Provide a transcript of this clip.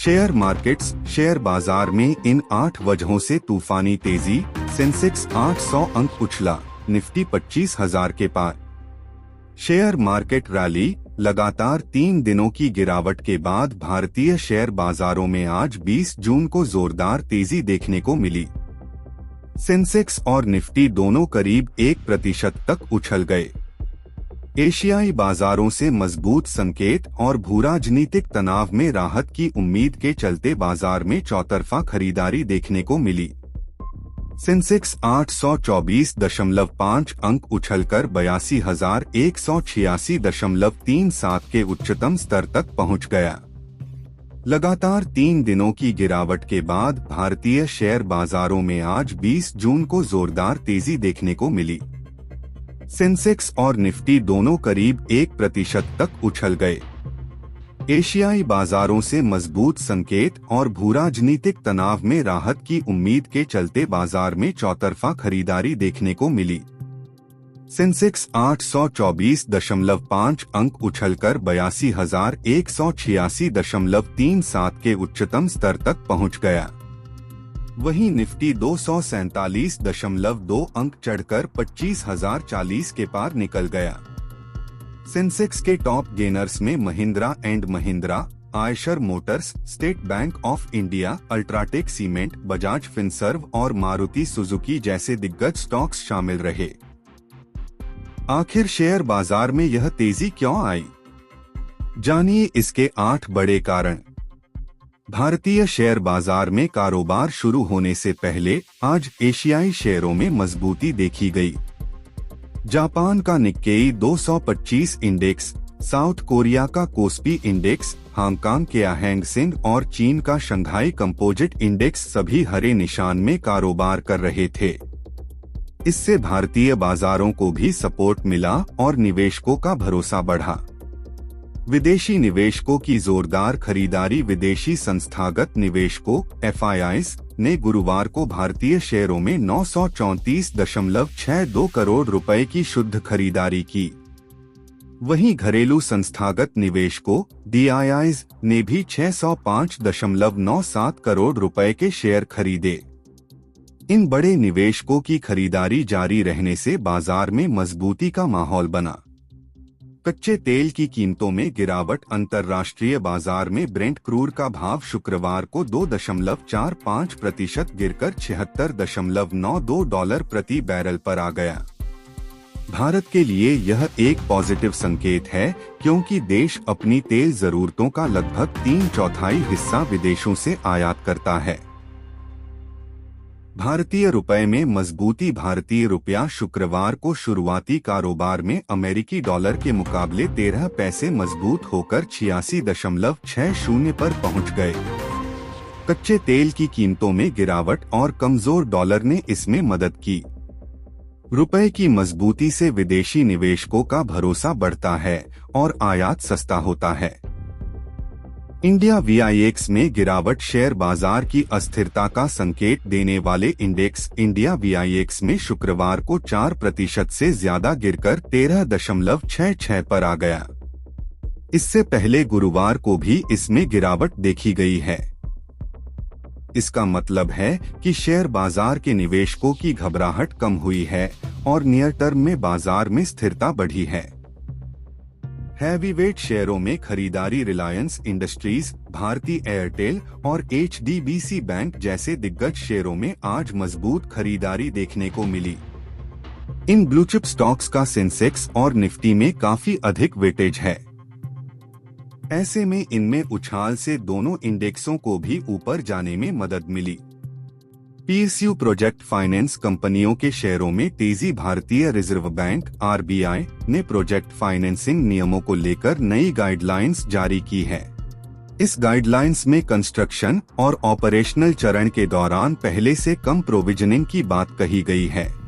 Share markets. Share बाजार में इन 8 वजहों से तूफानी तेजी। सेंसेक्स 800 अंक उछला, निफ्टी 25,000 के पार। Share market rally. लगातार 3 दिनों की गिरावट के बाद भारतीय शेयर बाजारों में आज 20 जून को जोरदार तेजी देखने को मिली। सेंसेक्स और निफ्टी दोनों करीब 1% तक उछल गए। एशियाई बाजारों से मजबूत संकेत और भूराजनीतिक तनाव में राहत की उम्मीद के चलते बाजार में चौतरफा खरीदारी देखने को मिली। सेंसेक्स 824.5 अंक उछलकर 82,186.37 के उच्चतम स्तर तक पहुंच गया। लगातार 3 दिनों की गिरावट के बाद भारतीय शेयर बाजारों में आज 20 जून को जोरदार तेजी देखने को मिली। सेंसेक्स और निफ्टी दोनों करीब 1% तक उछल गए। एशियाई बाजारों से मजबूत संकेत और भूराजनीतिक तनाव में राहत की उम्मीद के चलते बाजार में चौतरफा खरीदारी देखने को मिली। सेंसेक्स 824.5 अंक उछलकर 82,186.37 के उच्चतम स्तर तक पहुंच गया। वहीं निफ्टी 247.2 अंक चढ़कर 25,040 के पार निकल गया। सेंसेक्स के टॉप गेनर्स में Mahindra and Mahindra, Eicher Motors, state bank of India, UltraTech cement, Bajaj Finserv और मारुति सुजुकी जैसे दिग्गज स्टॉक्स शामिल रहे। आखिर शेयर बाजार में यह तेजी क्यों आई? जानिए इसके 8 बड़े कारण। भारतीय शेयर बाजार में कारोबार शुरू होने से पहले आज एशियाई शेयरों में मजबूती देखी गई। जापान का निक्केई 225 इंडेक्स, साउथ कोरिया का कोस्पी इंडेक्स, हांगकांग के हैंग सेंग और चीन का शंघाई कंपोजिट इंडेक्स सभी हरे निशान में कारोबार कर रहे थे। इससे भारतीय बाजारों को भी सपोर्ट मिला और निवेशकों का भरोसा बढ़ा। विदेशी निवेशकों की जोरदार खरीदारी। विदेशी संस्थागत निवेशकों FIIs ने गुरुवार को भारतीय शेयरों में 934.62 करोड़ रुपए की शुद्ध खरीदारी की। वहीं घरेलू संस्थागत निवेशकों DIIs ने भी 605.97 करोड़ रुपए के शेयर खरीदे। इन बड़े निवेशकों की खरीदारी जारी रहने से बाजार में मजबूती का माहौल बना। कच्चे तेल की कीमतों में गिरावट। अंतर्राष्ट्रीय बाजार में ब्रेंट क्रूड का भाव शुक्रवार को 2.45% गिरकर $76.92 प्रति बैरल पर आ गया। भारत के लिए यह एक पॉजिटिव संकेत है क्योंकि देश अपनी तेल जरूरतों का लगभग 3/4 हिस्सा विदेशों से आयात करता है। भारतीय रुपए में मजबूती। भारतीय रुपया शुक्रवार को शुरुआती कारोबार में अमेरिकी डॉलर के मुकाबले 13 पैसे मजबूत होकर 86.60 पर पहुंच गए। कच्चे तेल की कीमतों में गिरावट और कमजोर डॉलर ने इसमें मदद की। रुपए की मजबूती से विदेशी निवेशकों का भरोसा बढ़ता है और आयात सस्ता होता है। इंडिया VIX में गिरावट। शेयर बाजार की अस्थिरता का संकेत देने वाले इंडेक्स इंडिया VIX में शुक्रवार को 4% से ज्यादा गिरकर 13.66 पर आ गया। इससे पहले गुरुवार को भी इसमें गिरावट देखी गई है। इसका मतलब है कि शेयर बाजार के निवेशकों की घबराहट कम हुई है और नियर टर्म में बाजार में स्थिरता बढ़ी है। हैवीवेट शेयरों में खरीदारी। रिलायंस इंडस्ट्रीज, भारती एयरटेल और HDBC बैंक जैसे दिग्गज शेयरों में आज मजबूत खरीदारी देखने को मिली। इन ब्लूचिप स्टॉक्स का सेंसेक्स और निफ्टी में काफी अधिक वेटेज है। ऐसे में इनमें उछाल से दोनों इंडेक्सों को भी ऊपर जाने में मदद मिली। PSU प्रोजेक्ट फाइनेंस कंपनियों के शेयरों में तेजी। भारतीय रिजर्व बैंक RBI ने प्रोजेक्ट फाइनेंसिंग नियमों को लेकर नई गाइडलाइंस जारी की है। इस गाइडलाइंस में कंस्ट्रक्शन और ऑपरेशनल चरण के दौरान पहले से कम प्रोविजनिंग की बात कही गई है।